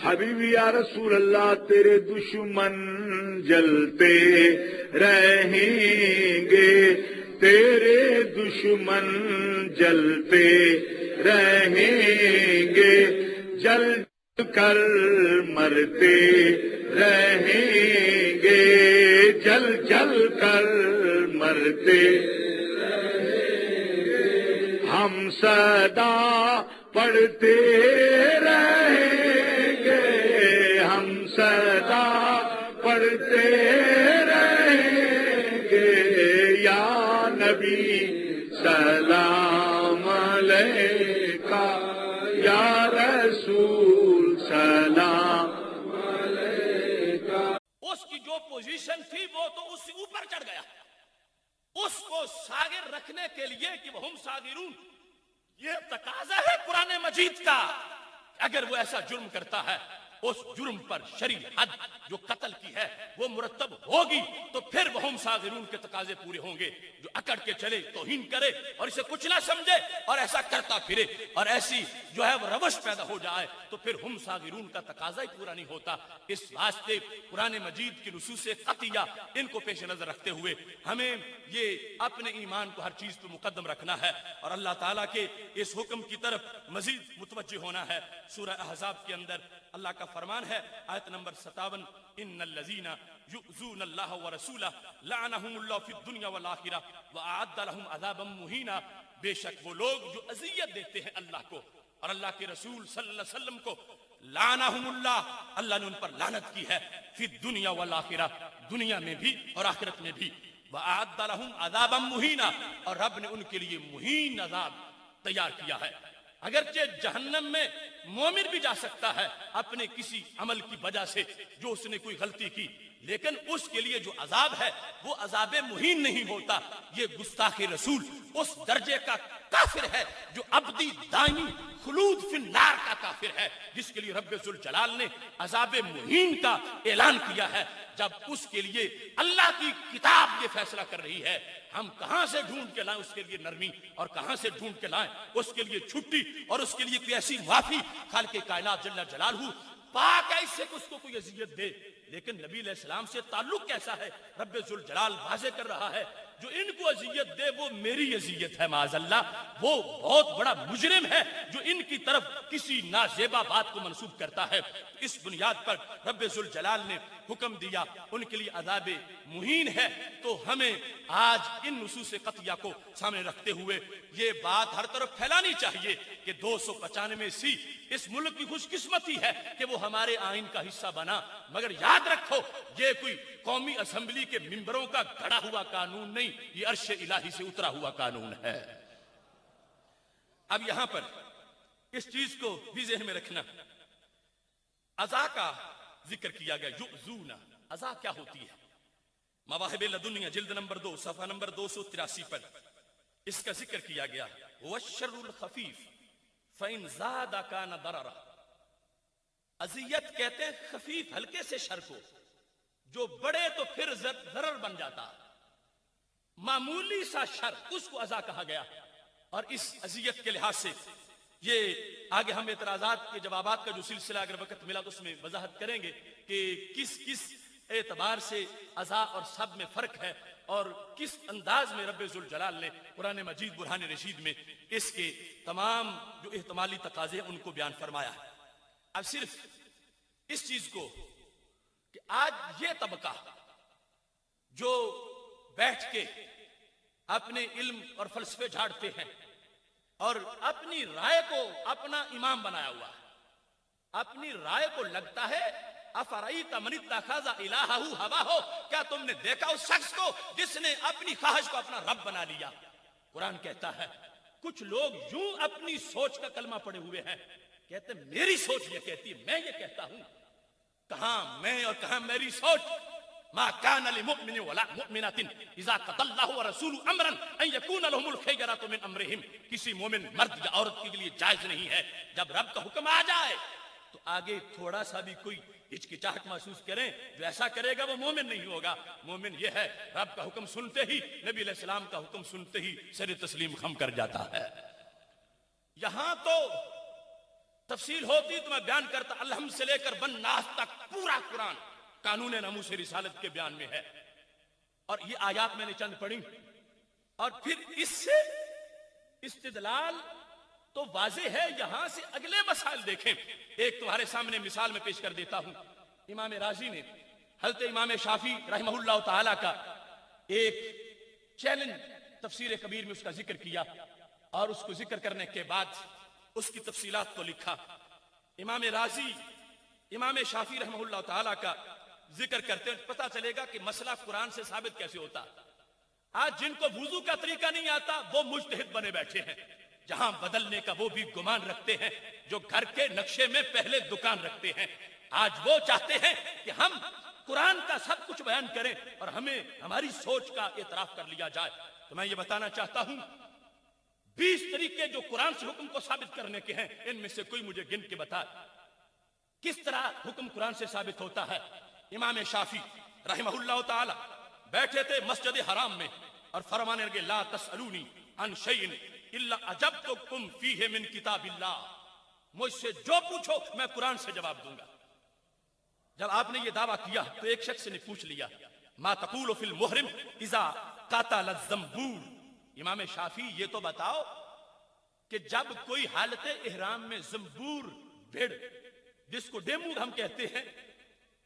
حبیبی یا رسول اللہ تیرے دشمن جلتے رہیں گے، تیرے دشمن جلتے رہیں گے، جل کر مرتے رہیں گے، جل جل کر مرتے ہم صدا پڑھتے رہیں گے، ہم صدا پڑھتے رہیں گے، یا نبی سلام علیکہ، یا رسول سلام علیکہ۔ اس کی جو پوزیشن تھی وہ تو اس سے اوپر چڑھ گیا، اس کو ساغر رکھنے کے لیے کہ وہ ہم ساغرون، یہ تقاضا ہے قرآن مجید کا۔ اگر وہ ایسا جرم کرتا ہے اس جرم پر شرعی حد جو قتل کی ہے وہ مرتب ہوگی، تو پھر وہ ہم ساغرون کے تقاضے پورے ہوں گے۔ جو اکڑ کے چلے، توہین کرے اور اسے کچھ نہ سمجھے اور ایسا کرتا پھرے اور ایسی جو ہے وہ روش پیدا ہو جائے تو پھر ہم ساغرون کا تقاضا ہی پورا نہیں ہوتا۔ اس واسطے قرآن مجید کی نصوص قطعیہ ان کو پیش نظر رکھتے ہوئے ہمیں یہ اپنے ایمان کو ہر چیز پہ مقدم رکھنا ہے اور اللہ تعالیٰ کے اس حکم کی طرف مزید متوجہ ہونا ہے۔ سورہ احزاب کے اندر اللہ کا فرمان ہے، آیت نمبر 57، ان الذین یؤذون اللہ ورسولہ لعنہم اللہ فی الدنیا والآخرہ واعد لہم عذابا مہینا۔ بے شک وہ لوگ جو اذیت دیتے ہیں اللہ کو اور اللہ کے رسول صلی اللہ علیہ وسلم کو، لعنہم اللہ، اللہ نے ان پر لعنت کی ہے، فی الدنیا والآخرہ، دنیا میں بھی اور آخرت میں بھی، واعد لہم عذابا مہینا، اور رب نے ان کے لیے مہین عذاب تیار کیا ہے۔ اگرچہ جہنم میں مومن بھی جا سکتا ہے اپنے کسی عمل کی وجہ سے جو اس نے کوئی غلطی کی، لیکن اس کے لیے جو عذاب ہے وہ عذاب مہین نہیں ہوتا۔ یہ گستاخ رسول اس درجے کا کافر ہے جو ابدی دائمی خلود فی النار کا کافر ہے، جس کے لیے رب ذوالجلال نے عذاب مہین کا اعلان کیا ہے۔ جب اس کے لیے اللہ کی کتاب یہ فیصلہ کر رہی ہے، ہم کہاں سے ڈھونڈ کے لائیں اس کے لیے نرمی، اور کہاں سے ڈھونڈ کے لائیں اس کے لیے چھٹی، اور اس کے لیے کوئی ایسی معافی۔ خالق کائنات جل جلالہ پاک ہے اس سے کہ اس کو کوئی اذیت دے، لیکن نبی علیہ السلام سے تعلق کیسا ہے رب ذوالجلال واضح کر رہا ہے۔ جو ان کو اذیت دے وہ میری اذیت ہے معاذ اللہ، وہ بہت بڑا مجرم ہے جو ان کی طرف کسی نازیبا بات کو منسوب کرتا ہے۔ اس بنیاد پر رب ذوالجلال نے حکم دیا ان کے لیے عذاب مہین ہے۔ تو ہمیں آج ان نصوص قطعیہ کو سامنے رکھتے ہوئے یہ بات ہر طرف پھیلانی چاہیے کہ 295 اس ملک کی خوش قسمتی ہے کہ وہ ہمارے آئین کا حصہ بنا، مگر یاد رکھو یہ کوئی قومی اسمبلی کے ممبروں کا گھڑا ہوا قانون نہیں، یہ عرش الہی سے اترا ہوا قانون ہے۔ اب یہاں پر اس چیز کو بھی ذہن میں رکھنا، عزا کا ذکر کیا گیا، یؤذون، عزا کیا ہوتی ہے؟ مواہب لدنیہ جلد نمبر 2 صفحہ نمبر 283 پر اس کا ذکر کیا گیا، والشر الخفیف فإن زاد کان ضررا۔ اذیت کہتے ہیں خفیف ہلکے سے شر کو، جو بڑے تو پھر ضرر بن جاتا، معمولی سا شر اس کو عزا کہا گیا۔ اور اس اذیت کے لحاظ سے یہ آگے ہم اعتراضات کے جوابات کا جو سلسلہ اگر وقت ملا تو اس میں وضاحت کریں گے کہ کس کس اعتبار سے عزا اور سب میں فرق ہے اور کس انداز میں رب ذوالجلال نے قرآن مجید برہان رشید میں اس کے تمام جو احتمالی تقاضے ان کو بیان فرمایا ہے۔ اب صرف اس چیز کو کہ آج یہ طبقہ جو بیٹھ کے اپنے علم اور فلسفے جھاڑتے ہیں اور اپنی رائے کو اپنا امام بنایا ہوا ہے، اپنی رائے کو لگتا ہے افرائیت من اتخذ الہہ ہواہ، کیا تم نے دیکھا اس شخص کو جس نے اپنی خواہش کو اپنا رب بنا لیا؟ قرآن کہتا ہے کچھ لوگ یوں اپنی سوچ کا کلمہ پڑے ہوئے ہیں، کہتے ہیں میری سوچ یہ کہتی ہے، میں یہ کہتا ہوں۔ کہاں میں اور کہاں میری سوچ؟ ما كان لمؤمن ولا مؤمنة اذا قضى الله ورسوله امرا ان يكون لهم الخيرة من امرهم۔ کسی مومن مرد یا عورت کے لیے جائز نہیں ہے جب رب کا حکم آ جائے تو آگے تھوڑا سا بھی کوئی ہچکچاہٹ محسوس کریں، جو ایسا کرے گا وہ مومن نہیں ہوگا۔ مومن یہ ہے رب کا حکم سنتے ہی، نبی علیہ السلام کا حکم سنتے ہی سر تسلیم خم کر جاتا ہے۔ یہاں تو تفصیل ہوتی تو میں بیان کرتا، الحمد سے لے کر بن ناس تک پورا قرآن قانون ناموس رسالت کے بیان میں ہے. اور یہ آیات میں نے چند پڑھی، اور پھر اس سے استدلال تو واضح ہے. یہاں سے اگلے مسائل دیکھیں. ایک تمہارے سامنے مثال میں پیش کر دیتا ہوں. امام رازی نے حضرت امام شافعی رحمہ اللہ تعالی کا ایک چیلنج تفسیر کبیر میں اس کا ذکر کیا، اور اس کو ذکر کرنے کے بعد اس کی تفصیلات کو لکھا. امام رازی امام شافعی رحمہ اللہ تعالی کا ذکر کرتے ہیں، پتہ چلے گا کہ مسئلہ قرآن سے ثابت کیسے ہوتا. آج جن کو وضو کا طریقہ نہیں آتا وہ مجتہد بنے بیٹھے ہیں، جہاں بدلنے کا وہ بھی گمان رکھتے ہیں جو گھر کے نقشے میں پہلے دکان رکھتے ہیں. آج وہ چاہتے ہیں کہ ہم قرآن کا سب کچھ بیان کریں اور ہمیں ہماری سوچ کا اعتراف کر لیا جائے. تو میں یہ بتانا چاہتا ہوں 20 طریقے جو قرآن سے حکم کو ثابت کرنے کے ہیں، ان میں سے کوئی مجھے گن کے بتا کس طرح حکم قرآن سے ثابت ہوتا ہے. امام شافعی رحمہ اللہ تعالی بیٹھے تھے مسجد حرام میں اور فرمانے لگے لا تسألونی عن شیء الا اجبتکم فیہ من کتاب اللہ. مجھ سے جو پوچھو میں قرآن سے جواب دوں گا. جب آپ نے یہ دعویٰ کیا تو ایک شخص نے پوچھ لیا ما تقول فی المحرم اذا قتل الزنبور. امام شافعی یہ تو بتاؤ کہ جب کوئی حالت احرام میں زنبور بھیڑ جس کو ڈیمو ہم کہتے ہیں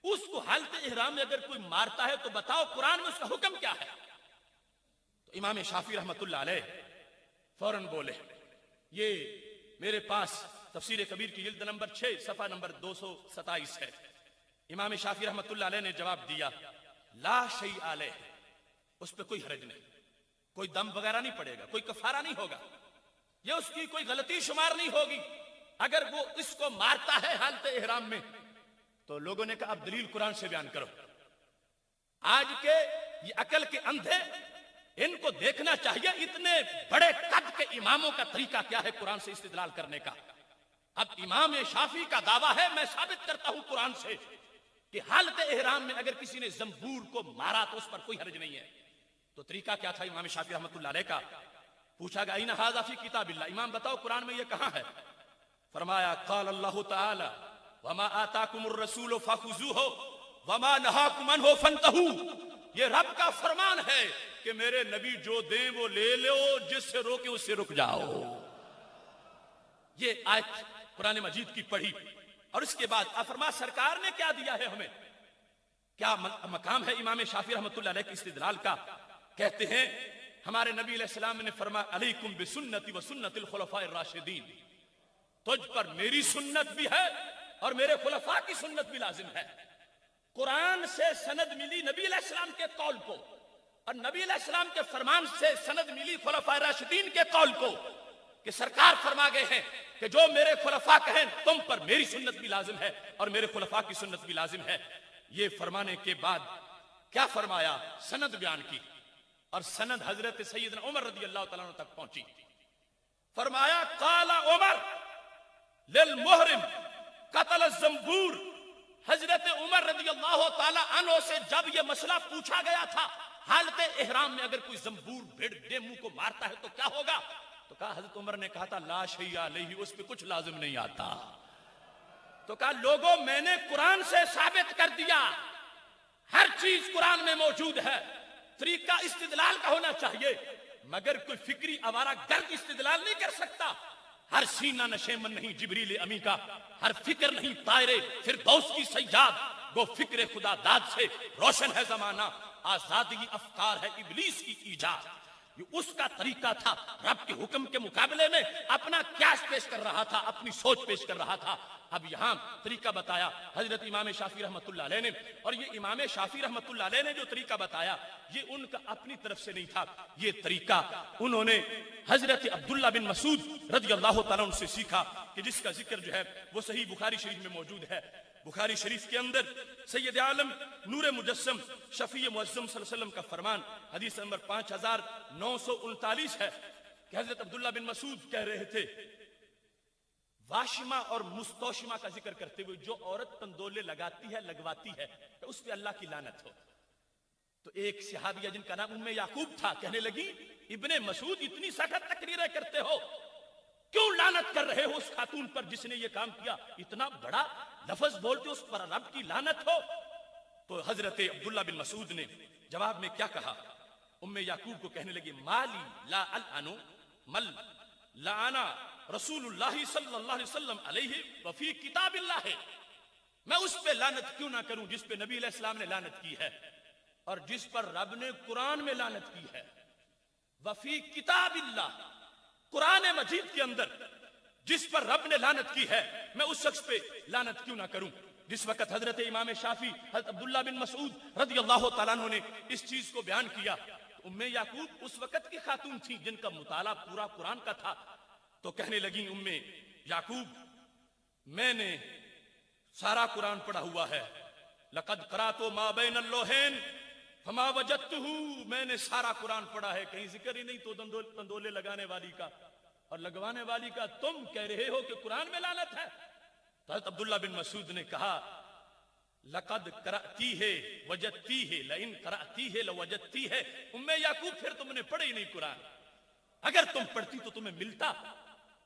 اس کو حالت احرام میں اگر کوئی مارتا ہے تو بتاؤ قرآن میں اس کا حکم کیا ہے. تو امام شافعی رحمۃ اللہ علیہ فوراً بولے. یہ میرے پاس تفسیر کبیر کی جلد نمبر 6 صفحہ نمبر 227 ہے. امام شافعی رحمۃ اللہ علیہ نے جواب دیا لا شیء علیہ، اس پہ کوئی حرج نہیں، کوئی دم وغیرہ نہیں پڑے گا، کوئی کفارہ نہیں ہوگا، یہ اس کی کوئی غلطی شمار نہیں ہوگی اگر وہ اس کو مارتا ہے حالت احرام میں. تو لوگوں نے کہا اب دلیل قرآن سے بیان کرو. آج کے یہ عقل کے اندھے ان کو دیکھنا چاہیے اتنے بڑے قد کے اماموں کا طریقہ کیا ہے قرآن سے استدلال کرنے کا. اب امام شافعی کا دعویٰ ہے میں ثابت کرتا ہوں قرآن سے کہ حالت احرام میں اگر کسی نے زنبور کو مارا تو اس پر کوئی حرج نہیں ہے. تو طریقہ کیا تھا امام شافعی رحمۃ اللہ علیہ کا؟ پوچھا گیا این ھذا فی کتاب اللہ، امام بتاؤ قرآن میں یہ کہاں ہے؟ فرمایا قال اللہ تعالی وما آتاکم الرسول فخذوہ وما نہاکم عنہ فانتہوا. یہ رب کا فرمان ہے کہ میرے نبی جو دیں وہ لے لو، جس سے روکے اس سے رک جاؤ. یہ آیت قرآن مجید کی پڑھی اور اس کے بعد فرما سرکار نے کیا دیا ہے ہمیں، کیا مقام ہے امام شافعی رحمۃ اللہ علیہ کے استدلال کا. کہتے ہیں ہمارے نبی علیہ السلام نے فرمایا علیکم بسنتی و سنت الخلفاء الراشدین، تجھ پر میری سنت بھی ہے اور میرے خلفاء کی سنت بھی لازم ہے. قرآن سے سند ملی نبی علیہ السلام کے قول کو اور نبی علیہ السلام کے فرمان سے سند ملی خلفاء راشدین کے قول کو کہ سرکار فرما گئے ہیں کہ جو میرے خلفاء کہیں تم پر میری سنت بھی لازم ہے اور میرے خلفاء کی سنت بھی لازم ہے. یہ فرمانے کے بعد کیا فرمایا؟ سند بیان کی اور سند حضرت سیدنا عمر رضی اللہ تعالیٰ عنہ تک پہنچی. فرمایا قال عمر للمحرم قتل الزنبور. حضرت عمر رضی اللہ تعالی عنہ سے جب یہ مسئلہ پوچھا گیا تھا حالت احرام میں اگر کوئی زنبور بھیڑ ڈیمو کو مارتا ہے تو کیا ہوگا، تو کہا حضرت عمر نے کہا تھا لا شیء علیہ، اس پہ کچھ لازم نہیں آتا. تو کہا لوگوں میں نے قرآن سے ثابت کر دیا، ہر چیز قرآن میں موجود ہے. طریقہ استدلال کا ہونا چاہیے مگر کوئی فکری آوارہ گرد استدلال نہیں کر سکتا. ہر سینہ نشیمن نہیں جبریل امی کا، ہر فکر نہیں طائر فردوس کی سیاد. وہ فکر خدا داد سے روشن ہے زمانہ، آزادگی افکار ہے ابلیس کی ایجاد. یہ اس کا طریقہ تھا، رب کے حکم کے مقابلے میں اپنا قیاس پیش کر رہا تھا، اپنی سوچ پیش کر رہا تھا. اب یہاں طریقہ بتایا حضرت امام شافعی رحمۃ اللہ علیہ نے، اور یہ امام شافعی رحمۃ اللہ علیہ نے جو طریقہ بتایا یہ ان کا اپنی طرف سے نہیں تھا، یہ طریقہ انہوں نے حضرت عبداللہ بن مسعود رضی اللہ تعالیٰ عنہ سے سیکھا کہ جس کا ذکر جو ہے وہ صحیح بخاری شریف میں موجود ہے. بخاری شریف کے اندر سید عالم نور مجسم شفیع معظم صلی اللہ علیہ وسلم کا فرمان حدیث نمبر 5939 ہے کہ حضرت عبداللہ بن مسعود کہہ رہے تھے واشمہ اور مستوشمہ کا ذکر کرتے ہوئے جو عورت تندولے لگاتی ہے لگواتی ہے تو اس پہ اللہ کی لعنت ہو. تو ایک صحابیہ جن کا نام ام یعقوب تھا کہنے لگی ابن مسعود اتنی سخت تقریریں کرتے ہو کیوں لعنت کر رہے ہو اس خاتون پر جس نے یہ کام کیا؟ اتنا بڑا لفظ بولتے اس پر رب کی لعنت ہو؟ تو حضرت عبداللہ بن مسعود نے جواب میں کیا کہا؟ ام یعقوب کو کہنے لگے مالی لا العنو مل لعنا رسول اللہ صلی اللہ علیہ وسلم علیہ وفی کتاب اللہ ہے، میں اس پہ لعنت کیوں نہ کروں جس پہ نبی علیہ السلام نے لعنت کی ہے اور جس پر رب نے قرآن میں لعنت کی ہے۔ وفی کتاب اللہ، قرآن مجید کے اندر جس پر رب نے لعنت کی ہے میں اس شخص پہ لعنت کیوں نہ کروں؟ جس وقت حضرت امام شافعی حضرت عبداللہ بن مسعود رضی اللہ تعالیٰ عنہ نے اس چیز کو بیان کیا، ام یعقوب اس وقت کی خاتون تھی جن کا مطالعہ پورا قرآن کا تھا، تو کہنے لگی ام یعقوب میں نے سارا قرآن پڑھا ہوا ہے، لقد قرأت ما بین اللوحین فما وجدتہ، میں نے سارا قرآن پڑھا ہے، کہیں ذکر ہی نہیں تو تندولے لگانے والی کا اور لگوانے والی کا، تم کہہ رہے ہو کہ قرآن میں لعنت ہے؟ تو حضرت عبداللہ بن مسعود نے کہا لقد قرأتی ہے وجدتی ہے لئن قرأتی ہے لوجدتی ہے، ام یعقوب پھر تم نے پڑھے ہی نہیں قرآن، اگر تم پڑھتی تو تمہیں ملتا۔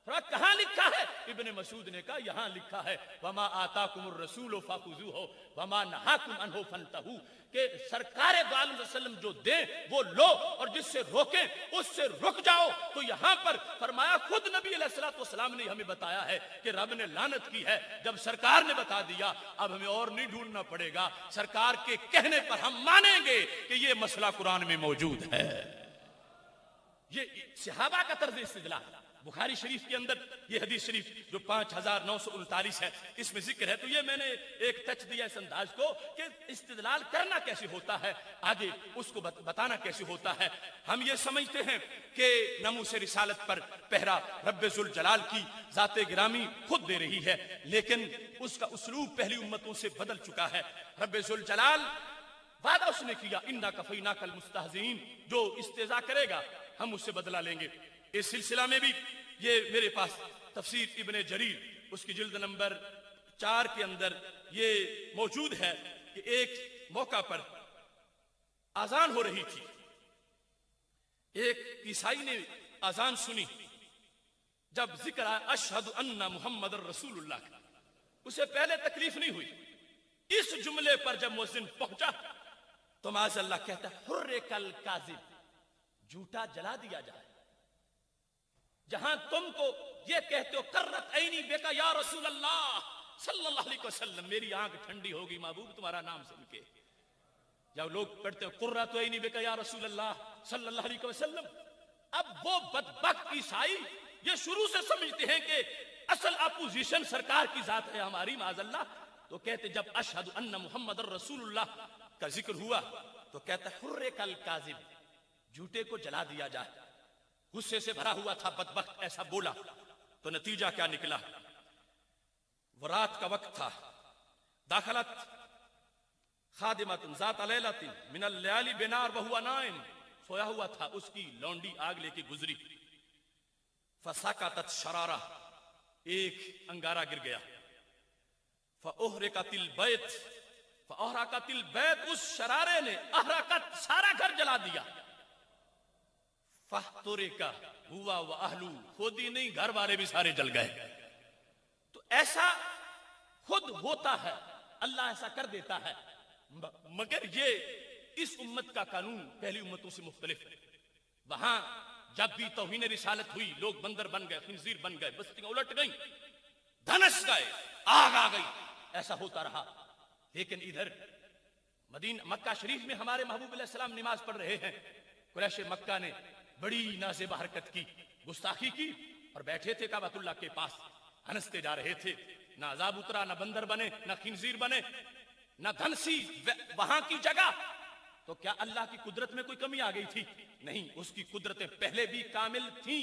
کہاں لکھا ہے؟ ابن مسعود نے کہا یہاں لکھا ہے وما آتاکم الرسول فخذوہ وما نہاکم عنہ فانتہوا، کہ سرکار دو عالم صلی اللہ علیہ وسلم جو دیں وہ لو اور جس سے روکیں اس سے رک جاؤ۔ تو یہاں پر فرمایا خود نبی علیہ الصلوۃ والسلام نے ہمیں بتایا ہے کہ رب نے لعنت کی ہے، جب سرکار نے بتا دیا اب ہمیں اور نہیں ڈھونڈنا پڑے گا، سرکار کے کہنے پر ہم مانیں گے کہ یہ مسئلہ قرآن میں موجود ہے۔ یہ صحابہ کا طرز استدلال بخاری شریف کے اندر یہ حدیث شریف جو 5939 ہے اس میں ذکر ہے، تو یہ میں نے ایک ٹچ دیا اس انداز کو کہ استدلال کرنا کیسے ہوتا ہے، آگے اس کو بتانا کیسے ہوتا ہے۔ ہم یہ سمجھتے ہیں کہ ناموس رسالت پر پہرا رب ذوالجلال کی ذات گرامی خود دے رہی ہے، لیکن اس کا اسلوب پہلی امتوں سے بدل چکا ہے۔ رب ذوالجلال وعدہ اس نے کیا انا کفیناک المستہزئین، جو استہزاء کرے گا ہم اس سے بدلہ لیں گے۔ اس سلسلہ میں بھی یہ میرے پاس تفسیر ابن جریر اس کی جلد نمبر 4 کے اندر یہ موجود ہے کہ ایک موقع پر اذان ہو رہی تھی، ایک عیسائی نے اذان سنی، جب ذکر آیا اشہد ان محمد رسول اللہ، اسے پہلے تکلیف نہیں ہوئی، اس جملے پر جب مؤذن پہنچا تو معاذ اللہ کہتا ہے حرک الکاذب، جھوٹا جلا دیا جائے۔ جہاں تم کو یہ کہتے ہو قرۃ عینی بک یا رسول اللہ صلی اللہ علیہ وسلم، میری آنکھ ٹھنڈی ہوگی محبوب تمہارا نام سن کے، جب لوگ پڑھتے ہو قرۃ عینی بک یا رسول اللہ صلی اللہ علیہ وسلم، اب وہ بدبخت عیسائی یہ شروع سے سمجھتے ہیں کہ اصل اپوزیشن سرکار کی ذات ہے ہماری معاذ اللہ، تو کہتے جب اشہد ان محمد رسول اللہ کا ذکر ہوا تو کہتا حرک الکاذب، جھوٹے کو جلا دیا جائے۔ غصے سے بھرا ہوا تھا بدبخت، ایسا بولا تو نتیجہ کیا نکلا؟ وہ رات کا وقت تھا، داخلت خادمت ذات لیلۃ من اللیالی بنار وہو نائم، سویا ہوا تھا، اس کی لونڈی آگ لے کے گزری، فسقطت شرارہ، ایک انگارہ گر گیا، فاحرقت البیت، فاحرقت البیت، اس شرارے نے احرقت، سارا گھر جلا دیا، فاحترق ہوا واہلو، خود ہی نہیں گھر والے بھی سارے جل گئے۔ تو ایسا خود ہوتا ہے، اللہ ایسا کر دیتا ہے، مگر یہ اس امت کا قانون پہلی امتوں سے مختلف ہے۔ وہاں جب بھی توہین رسالت ہوئی لوگ بندر بن گئے، خنزیر بن گئے، بستیاں الٹ گئیں، دھنس گئے، آگ آ گئی، ایسا ہوتا رہا۔ لیکن ادھر مدینہ مکہ شریف میں ہمارے محبوب علیہ السلام نماز پڑھ رہے ہیں، قریش مکہ نے بڑی نازیبہ حرکت کی، گستاخی کی، اور بیٹھے تھے کعبۃ اللہ کے پاس، ہنستے جا رہے تھے، نہ عذاب اترا، نہ بندر بنے، نہ خنزیر بنے، نہ دھنسی وہاں کی جگہ۔ تو کیا اللہ کی قدرت میں کوئی کمی آ گئی تھی؟ نہیں، اس کی قدرتیں پہلے بھی کامل تھیں،